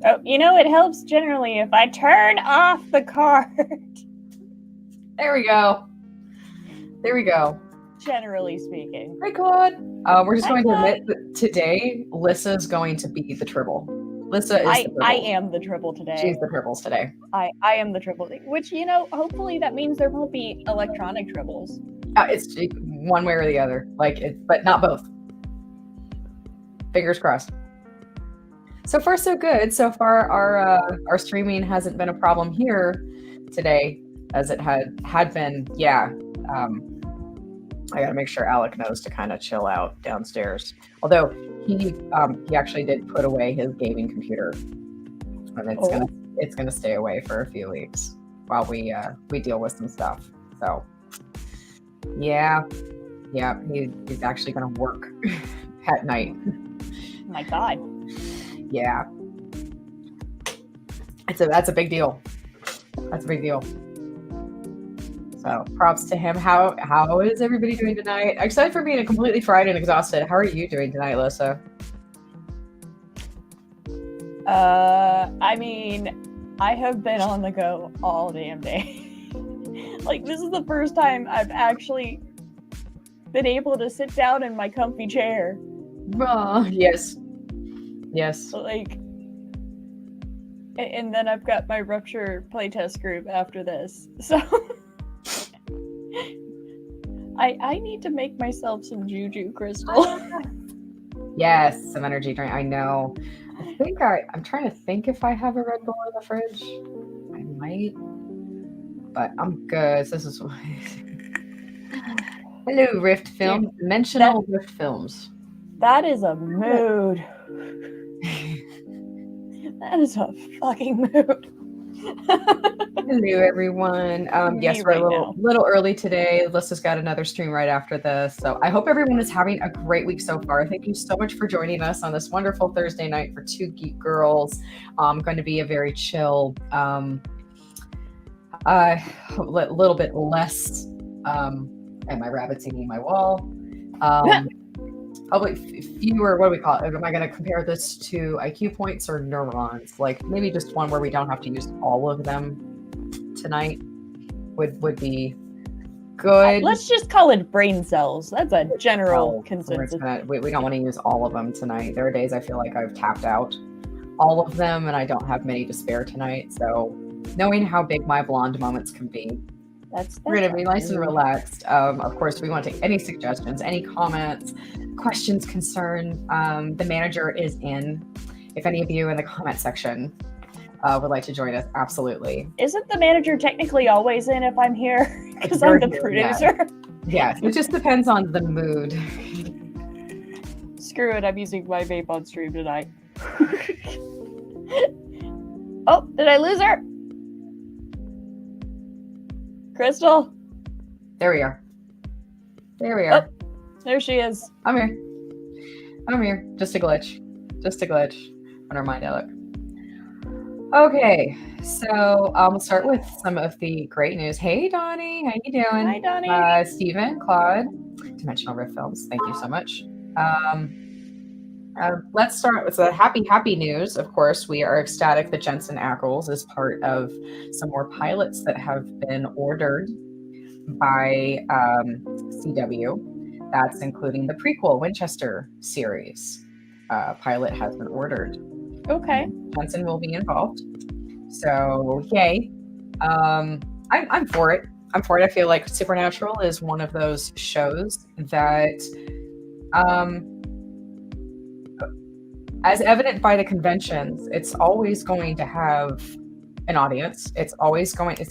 Oh, it helps generally if I turn off the card. There we go. Generally speaking. Hi, Claude. We're just going to Claude. admit that today, Lyssa is going to be the Tribble. Lyssa is the Tribble. I am the Tribble today. She's the Tribbles today. I am the Tribble, which, hopefully that means there won't be electronic Tribbles. It's one way or the other, but not both. Fingers crossed. So far, so good. So far, our streaming hasn't been a problem here today, as it had been. Yeah. I gotta make sure Alec knows to kind of chill out downstairs. Although he actually did put away his gaming computer, and it's gonna stay away for a few weeks while we deal with some stuff. So yeah, he's actually gonna work at night. Oh my God. Yeah, that's a big deal. That's a big deal. So props to him. How is everybody doing tonight? Except for being completely fried and exhausted. How are you doing tonight, Lyssa? I mean, I have been on the go all damn day. This is the first time I've actually been able to sit down in my comfy chair. Yes. And then I've got my Rupture playtest group after this. So I need to make myself some Juju Crysstal. Yes, some energy drink. I know. I think I'm trying to think if I have a Red Bull in the fridge. I might, but I'm good. So this is hello, Rift Films. Dimensional Rift Films. That is a mood. That is a fucking mood. Hello, everyone. Yes, we're a little early today. Lyssa's got another stream right after this. So I hope everyone is having a great week so far. Thank you so much for joining us on this wonderful Thursday night for Two Geek Girls. Going to be a very chill, little bit less, and my rabbit's eating my wall. Probably fewer, what do we call it? Am I going to compare this to IQ points or neurons? Maybe just one where we don't have to use all of them tonight would be good. Let's just call it brain cells. That's a general consensus. We don't want to use all of them tonight. There are days I feel like I've tapped out all of them and I don't have many to spare tonight. So knowing how big my blonde moments can be, we're going to be nice and relaxed. Of course, we want to take any suggestions, any comments, questions, concern. The manager is in. If any of you in the comment section would like to join us, absolutely. Isn't the manager technically always in if I'm here? Because I'm the producer. Yes, it just depends on the mood. Screw it, I'm using my vape on stream tonight. Oh, did I lose her? Crysstal? There we are. Oh, there she is. I'm here. Just a glitch. Never mind, Alec. Okay, so we'll start with some of the great news. Hey, Donnie. How you doing? Hi, Donnie. Stephen, Claude, Dimensional Rift Films. Thank you so much. Let's start with the happy news. Of course, we are ecstatic that Jensen Ackles is part of some more pilots that have been ordered by CW. That's including the prequel Winchester series. Pilot has been ordered. Okay. Jensen will be involved. So, yay. I'm for it. I feel like Supernatural is one of those shows that as evident by the conventions, it's always going to have an audience. It's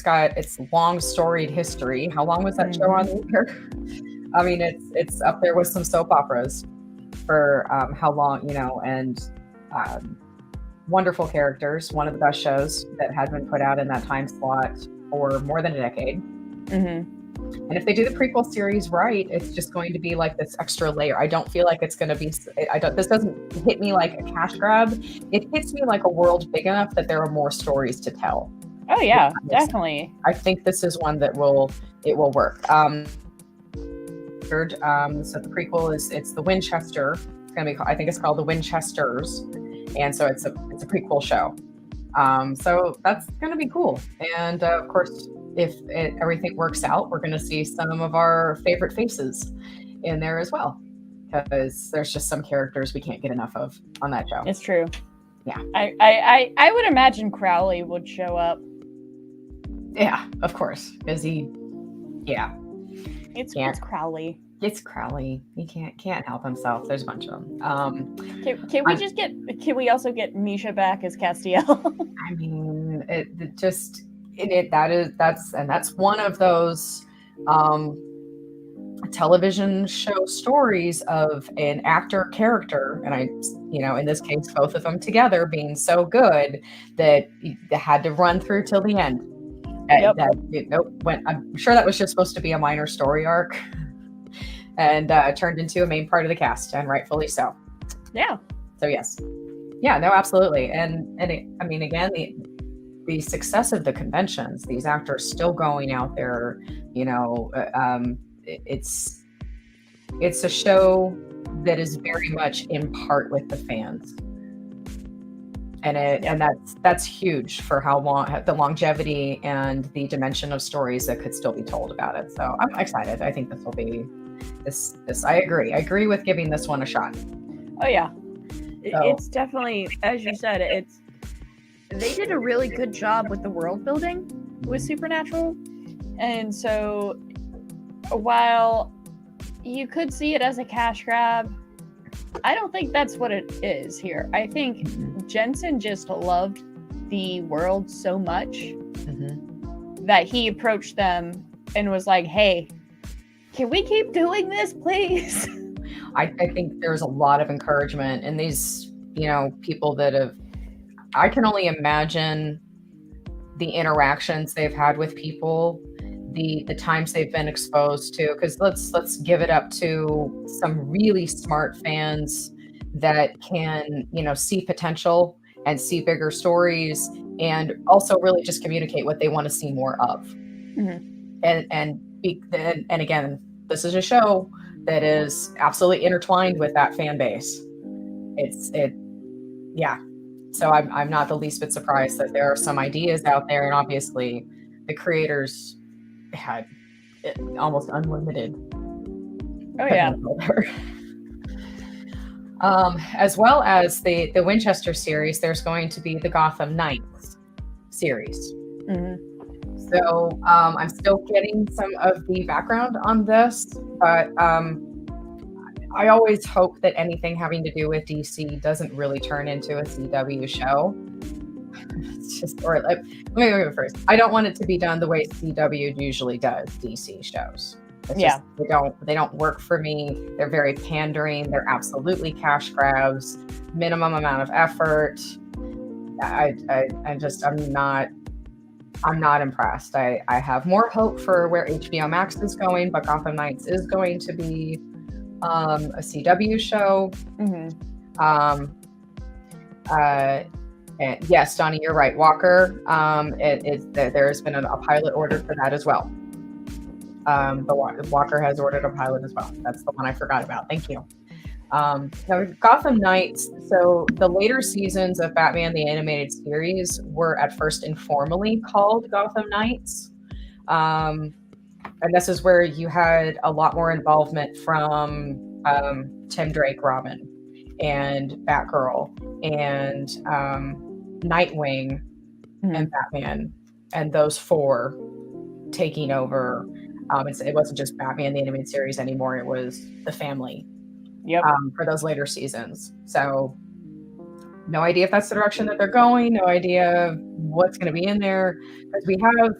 got its long storied history. How long was that show on the air? I mean, it's up there with some soap operas for how long, and wonderful characters. One of the best shows that had been put out in that time slot for more than a decade. Mm-hmm. And if they do the prequel series right, it's just going to be like this extra layer. I don't feel like it's going to be, this doesn't hit me like a cash grab. It hits me like a world big enough that there are more stories to tell. Oh yeah, definitely. I think this is one that will work. So the prequel it's the Winchester. It's going to be, I think it's called the Winchesters. And so it's a pretty cool show. So that's going to be cool. And of course, if everything works out, we're going to see some of our favorite faces in there as well, because there's just some characters we can't get enough of on that show. It's true. Yeah. I would imagine Crowley would show up. Yeah, of course. Is he? Yeah. It's Crowley. It's Crowley. He can't help himself. There's a bunch of them. Can we also get Misha back as Castiel? I mean, that's one of those television show stories of an actor character, and in this case, both of them together being so good that they had to run through till the end. Yep. I'm sure that was just supposed to be a minor story arc, and turned into a main part of the cast, and rightfully so. Yeah. So yes, yeah, no, absolutely, again, the success of the conventions, these actors still going out there, it's a show that is very much in part with the fans. And that's huge for how long the longevity and the dimension of stories that could still be told about it. So I'm excited. I think this will be this. I agree with giving this one a shot. Oh yeah, it's definitely, as you said, they did a really good job with the world building with Supernatural, and so while you could see it as a cash grab, I don't think that's what it is here. I think Jensen just loved the world so much that he approached them and was like, hey, can we keep doing this, please? I think there's a lot of encouragement in these, people that have, I can only imagine the interactions they've had with people, the times they've been exposed to, because let's give it up to some really smart fans that can, see potential and see bigger stories, and also really just communicate what they want to see more of. And again, this is a show that is absolutely intertwined with that fan base. So I'm not the least bit surprised that there are some ideas out there, and obviously the creators had almost unlimited potential there. As well as the Winchester series, there's going to be the Gotham Knights series. So I'm still getting some of the background on this, but I always hope that anything having to do with DC doesn't really turn into a CW show. It's just, let me go first. I don't want it to be done the way CW usually does DC shows. Just, they don't work for me. They're very pandering. They're absolutely cash grabs, minimum amount of effort. I'm not impressed. I have more hope for where HBO Max is going, but Gotham Knights is going to be a CW show. And yes, Donnie, you're right. Walker, there's been a pilot ordered for that as well. Walker has ordered a pilot as well. That's the one I forgot about. Thank you. Now, Gotham Knights. So the later seasons of Batman the Animated Series were at first informally called Gotham Knights. And this is where you had a lot more involvement from Tim Drake, Robin, and Batgirl, and Nightwing, and Batman, and those four taking over. It wasn't just Batman the Animated Series anymore. It was the family. For those later seasons. So no idea if that's the direction that they're going. No idea what's going to be in there, because we have.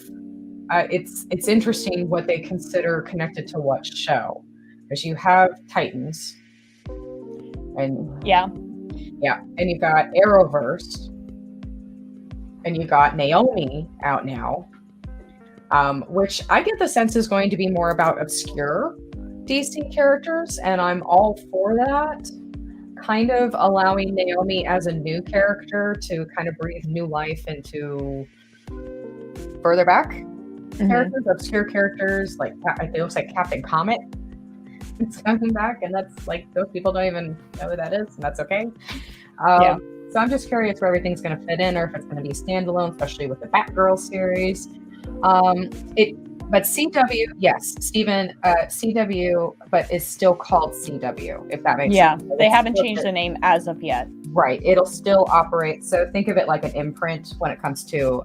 It's interesting what they consider connected to what show, because you have Titans, and and you've got Arrowverse, and you got Naomi out now, which I get the sense is going to be more about obscure DC characters, and I'm all for that. Kind of allowing Naomi as a new character to kind of breathe new life into further back characters, obscure characters, like it looks like Captain Comet is coming back, and that's like, those people don't even know who that is, and that's okay. So I'm just curious where everything's going to fit in, or if it's going to be standalone, especially with the Batgirl series. But CW, yes, Steven, CW, but it's still called CW, if that makes sense. Yeah, they haven't changed the name as of yet. Right. It'll still operate. So think of it like an imprint when it comes to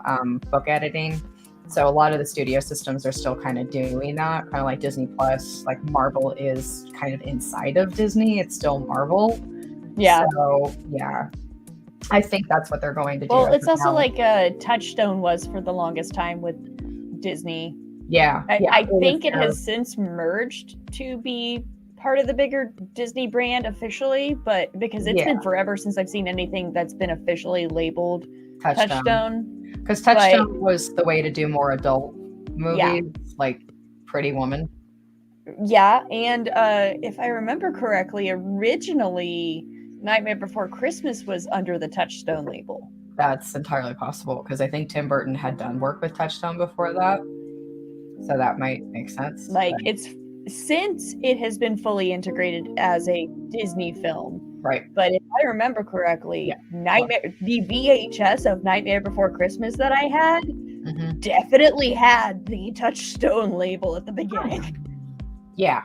book editing. So a lot of the studio systems are still kind of doing that, kind of like Disney Plus. Like Marvel is kind of inside of Disney. It's still Marvel. Yeah. So, yeah. I think that's what they're going to do. Well, it's also like Touchstone was for the longest time with Disney. Yeah. I think it has since merged to be part of the bigger Disney brand officially, but because it's been forever since I've seen anything that's been officially labeled Touchstone. Because Touchstone was the way to do more adult movies, like Pretty Woman. Yeah, and if I remember correctly, originally Nightmare Before Christmas was under the Touchstone label. That's entirely possible, because I think Tim Burton had done work with Touchstone before that. So that might make sense. Like, it's since it has been fully integrated as a Disney film. Right. But if I remember correctly, the VHS of Nightmare Before Christmas that I had definitely had the Touchstone label at the beginning. Yeah.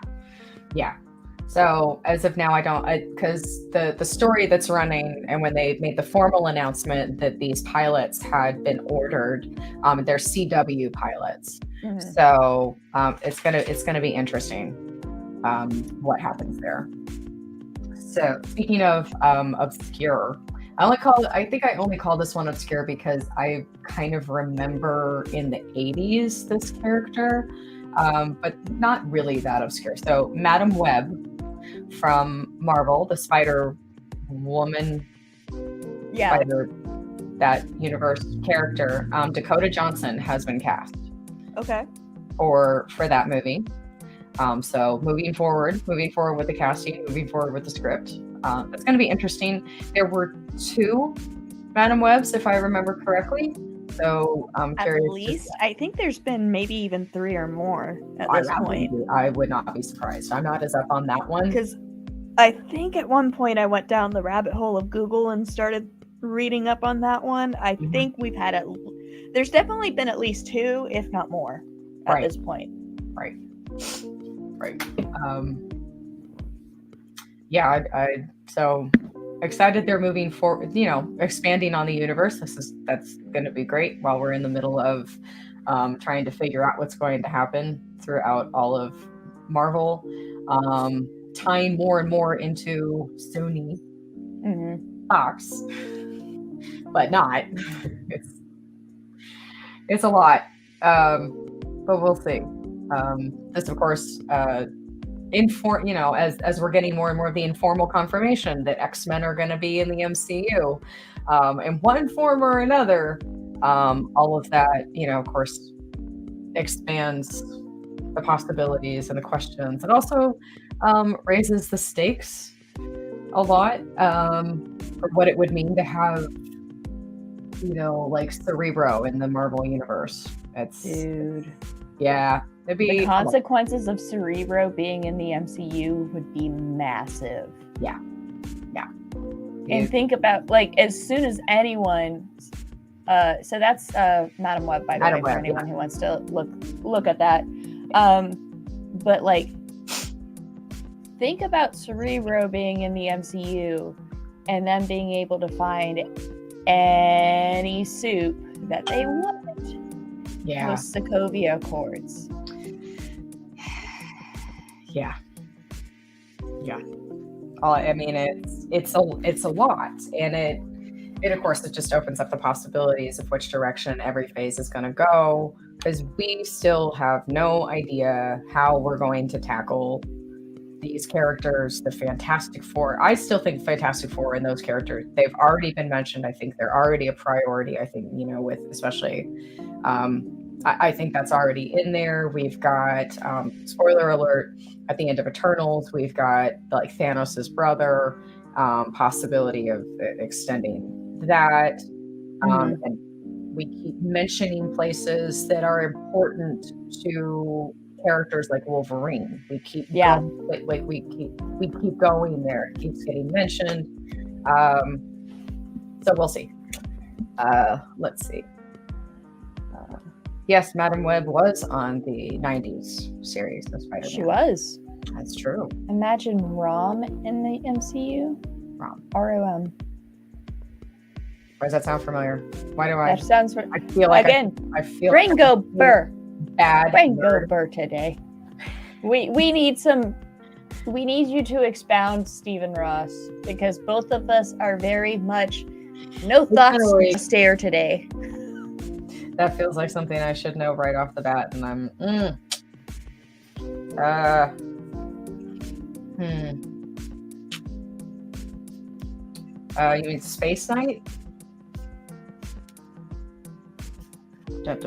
So as of now, I don't, because the story that's running, and when they made the formal announcement that these pilots had been ordered, they're CW pilots. So it's gonna be interesting what happens there. So speaking of obscure, I think I only call this one obscure because I kind of remember in the 80s this character, but not really that obscure. So Madam Web from Marvel, the Spider Woman, Spider, that universe character, Dakota Johnson has been cast. Okay. For that movie. So moving forward with the casting, moving forward with the script, it's going to be interesting. There were 2 Madam Webs, if I remember correctly. So I'm curious. At least I think there's been maybe even 3 or more at this point. I would not be surprised. I'm not as up on that one. Because I think at one point I went down the rabbit hole of Google and started reading up on that one. I think we've had there's definitely been at least 2, if not more, at this point. Right. Yeah, I so excited they're moving forward, expanding on the universe. That's going to be great while we're in the middle of trying to figure out what's going to happen throughout all of Marvel, tying more and more into Sony Fox, but not. It's a lot, but we'll see. This, of course, as we're getting more and more of the informal confirmation that X-Men are going to be in the MCU, in one form or another, all of that, of course, expands the possibilities and the questions, and also raises the stakes a lot for what it would mean to have, like Cerebro in the Marvel universe. Yeah. The consequences of Cerebro being in the MCU would be massive. Yeah. And think about, like, as soon as anyone, so that's Madam Web, by the way, for anyone who wants to look at that. But, like, think about Cerebro being in the MCU and them being able to find any soup that they want. With Sokovia Accords. Yeah. I mean, it's a lot, and it of course it just opens up the possibilities of which direction every phase is going to go, because we still have no idea how we're going to tackle these characters. The Fantastic Four, I still think Fantastic Four and those characters, they've already been mentioned. I think they're already a priority. I think, with especially I think that's already in there. We've got, spoiler alert, at the end of Eternals, we've got like Thanos' brother, possibility of extending that. And we keep mentioning places that are important to characters like Wolverine. We keep we keep going there. It keeps getting mentioned. So we'll see. Let's see. Yes, Madam Web was on the 90s series of Spider-Man. She was. That's true. Imagine Rom in the MCU. Rom. ROM. Why does that sound familiar? Why do I? That sounds. I feel like again. I feel Ringo Burr. Bad. Ringo Burr today. We need some. We need you to expound Stephen Ross, because both of us are very much no thoughts, just stare today. That feels like something I should know right off the bat, and I'm. You mean Space Knight? That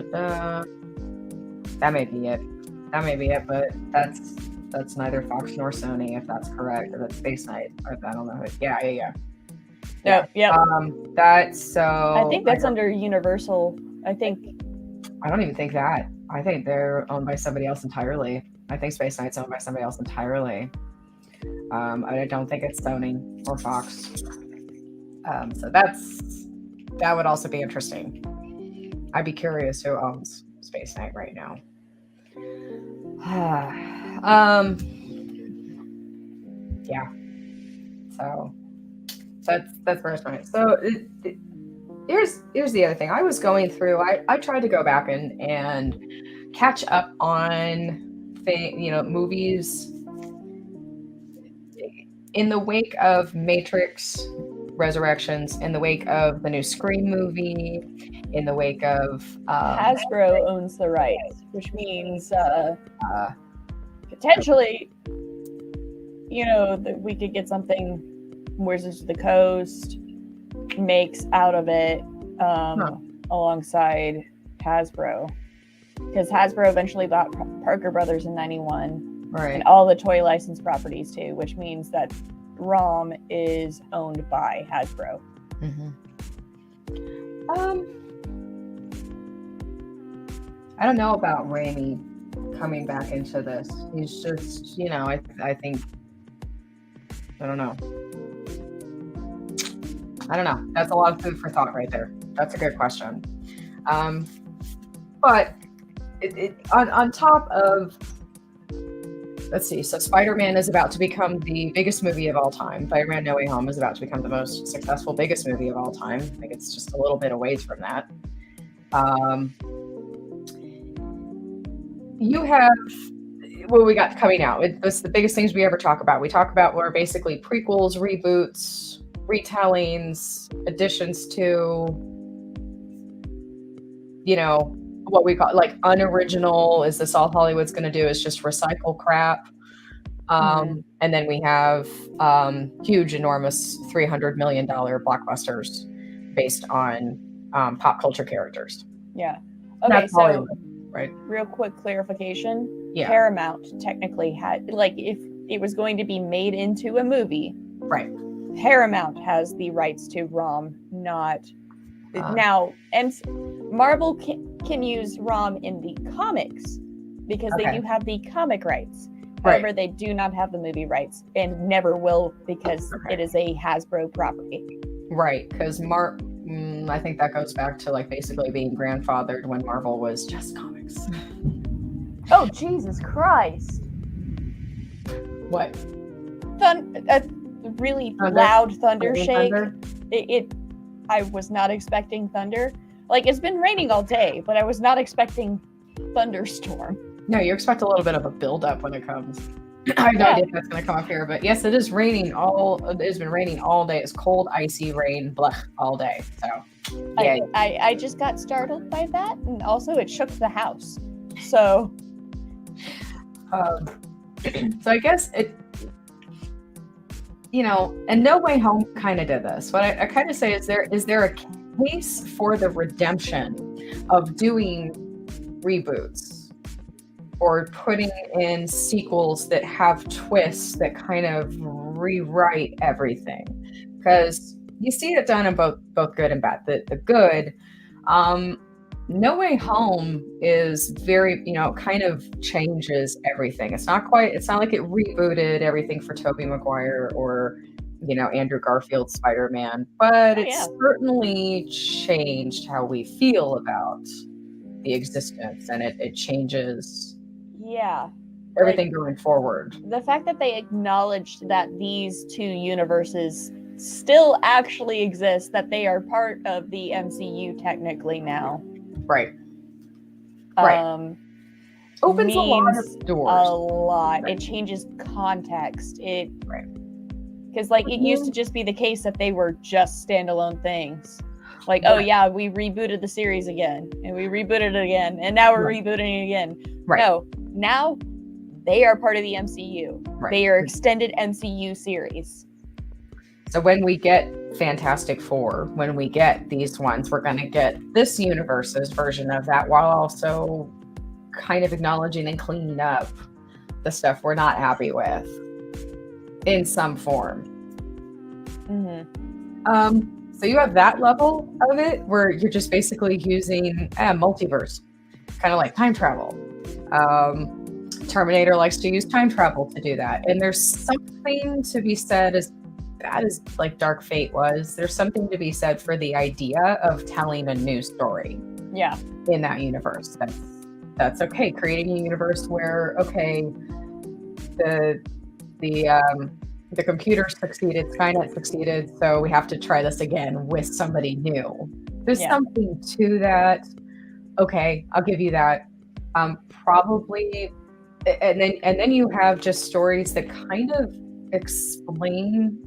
may be it. But that's neither Fox nor Sony, if that's correct. Or that's Space Knight. I don't know. Yeah. Yeah. That's so. I think that's under Universal. I don't even think that. I think they're owned by somebody else entirely. I think Space Knight's owned by somebody else entirely. I don't think it's Sony or Fox. So that would also be interesting. I'd be curious who owns Space Knight right now. Yeah. So that's first point. So here's the other thing. I was going through. I tried to go back and catch up on movies in the wake of Matrix Resurrections, in the wake of the new Scream movie, in the wake of Hasbro owns the rights, which means potentially, that we could get something Wizards of the Coast makes out of it alongside Hasbro, because Hasbro eventually bought Parker Brothers in 91, right, and all the toy license properties too, which means that ROM is owned by Hasbro. I don't know about Raimi coming back into this. He's just, I think, I don't know. That's a lot of food for thought right there. That's a good question. But on top of, let's see, so Spider-Man is about to become the biggest movie of all time. Spider-Man No Way Home is about to become the most successful, biggest movie of all time. I think it's just a little bit away from that. You have what we got coming out. It's the biggest things we ever talk about. We talk about what are basically prequels, reboots, retellings, additions to, what we call like unoriginal. Is this all Hollywood's going to do? Is just recycle crap? And then we have huge, enormous $300 million blockbusters based on pop culture characters. Yeah. Okay. That's so Hollywood, right? Real quick clarification. Yeah. Paramount technically had, if it was going to be made into a movie, right? Paramount has the rights to ROM, not now. And Marvel can use ROM in the comics because they do have the comic rights. However, they do not have the movie rights and never will, because it is a Hasbro property. Right, because I think that goes back to basically being grandfathered when Marvel was just comics. Oh, Jesus Christ. What? Really thunder? Loud thunder shake. Thunder? I was not expecting thunder. It's been raining all day, but I was not expecting thunderstorm. No, you expect a little bit of a buildup when it comes. I have no idea if that's going to come up here, but yes, it is raining it has been raining all day. It's cold, icy rain, all day. So, yeah. I just got startled by that, and also it shook the house. So, so I guess it, and No Way Home kind of did this. What I kind of say is there a case for the redemption of doing reboots or putting in sequels that have twists that kind of rewrite everything? Because you see it done in both good and bad. The good, No Way Home is very, kind of changes everything. It's not like it rebooted everything for Tobey Maguire or Andrew Garfield's Spider-Man, but Oh, it's yeah. certainly changed how we feel about the existence, and it changes Yeah. everything going forward. The fact that they acknowledged that these two universes still actually exist, that they are part of the MCU technically now. Right. Right. Opens a lot means of doors. A lot. Right. It changes context. Right. Because it used to just be the case that they were just standalone things. Oh yeah, we rebooted the series again, and we rebooted it again, and now we're rebooting it again. Right. No, now they are part of the MCU. Right. They are extended MCU series. So when we get Fantastic Four, when we get these ones, we're going to get this universe's version of that, while also kind of acknowledging and cleaning up the stuff we're not happy with in some form. Mm-hmm. So you have that level of it where you're just basically using multiverse, kind of like time travel. Terminator likes to use time travel to do that. And there's something to be said, as bad as Dark Fate was, there's something to be said for the idea of telling a new story. Yeah. In that universe. That's okay. Creating a universe where, okay, the computer succeeded, Skynet succeeded, so we have to try this again with somebody new. There's something to that. Okay, I'll give you that. Probably, and then you have just stories that kind of explain.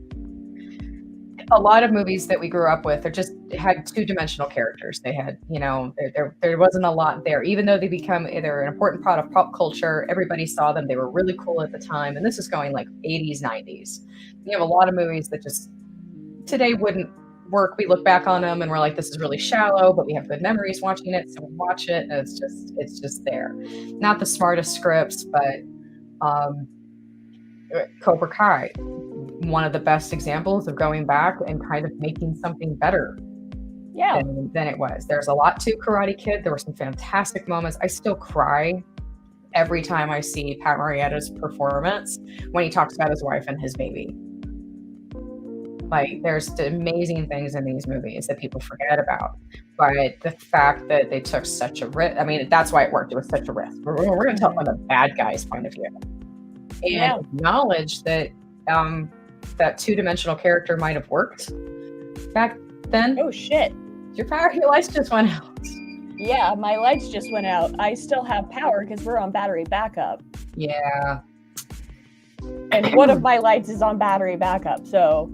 A lot of movies that we grew up with had two-dimensional characters. They had, there wasn't a lot there. Even though they're an important part of pop culture, everybody saw them. They were really cool at the time. And this is going 80s, 90s. You have a lot of movies that just today wouldn't work. We look back on them and we're like, this is really shallow, but we have good memories watching it. So we watch it and it's just there. Not the smartest scripts, but Cobra Kai, one of the best examples of going back and kind of making something better than it was. There's a lot to Karate Kid. There were some fantastic moments. I still cry every time I see Pat Morita's performance when he talks about his wife and his baby. There's amazing things in these movies that people forget about. But the fact that they took such a risk, that's why it worked. It was such a risk. We're going to tell from the bad guy's point of view. And acknowledge that that two-dimensional character might have worked back then. Oh shit! Your lights just went out. Yeah, my lights just went out. I still have power because we're on battery backup. Yeah. And one of my lights is on battery backup, so.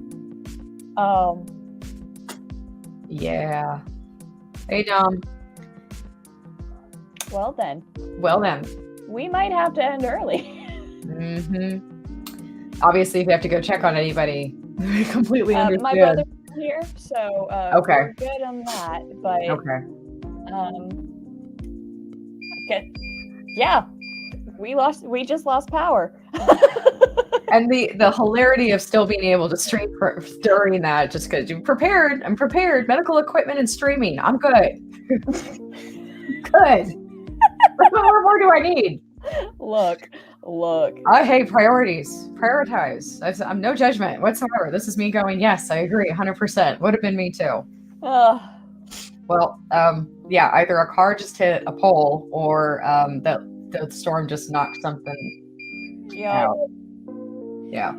Yeah. Hey, Dom. Well then. We might have to end early. Mm-hmm. Obviously, if you have to go check on anybody, completely understood. My brother's here, so okay. We're good on that. But okay. Yeah, we just lost power. And the hilarity of still being able to stream during that, just because I'm prepared. Medical equipment and streaming, I'm good. Good. What more do I need? Look. I hate priorities. Prioritize. I'm no judgment whatsoever. This is me going, yes, I agree, 100%. Would have been me too. Well, either a car just hit a pole or the storm just knocked something out. Yeah.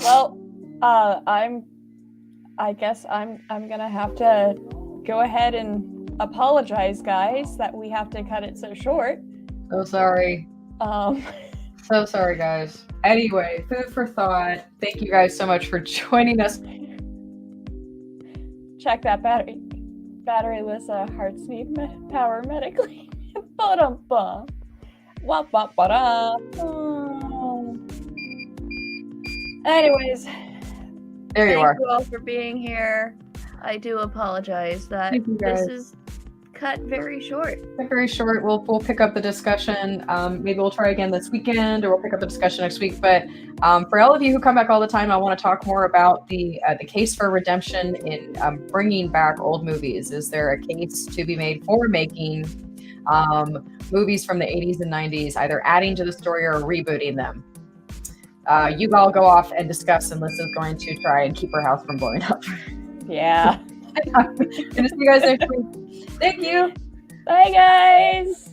Well, I guess I'm gonna have to go ahead and apologize, guys, that we have to cut it so short. So sorry. So sorry, guys. Anyway, food for thought. Thank you guys so much for joining us. Check that battery, Lyssa. Hearts need power medically. Ba-dum-bum. Wah-ba-ba-da. Anyways, there you are. Thank you all for being here. I do apologize that this is cut very short. Very short. We'll pick up the discussion. Maybe we'll try again this weekend, or we'll pick up the discussion next week. But for all of you who come back all the time, I want to talk more about the case for redemption in bringing back old movies. Is there a case to be made for making movies from the 80s and 90s, either adding to the story or rebooting them? You all go off and discuss, and Lyssa's going to try and keep her house from blowing up. Yeah. I'm gonna see you guys next week. Thank you. Bye, guys.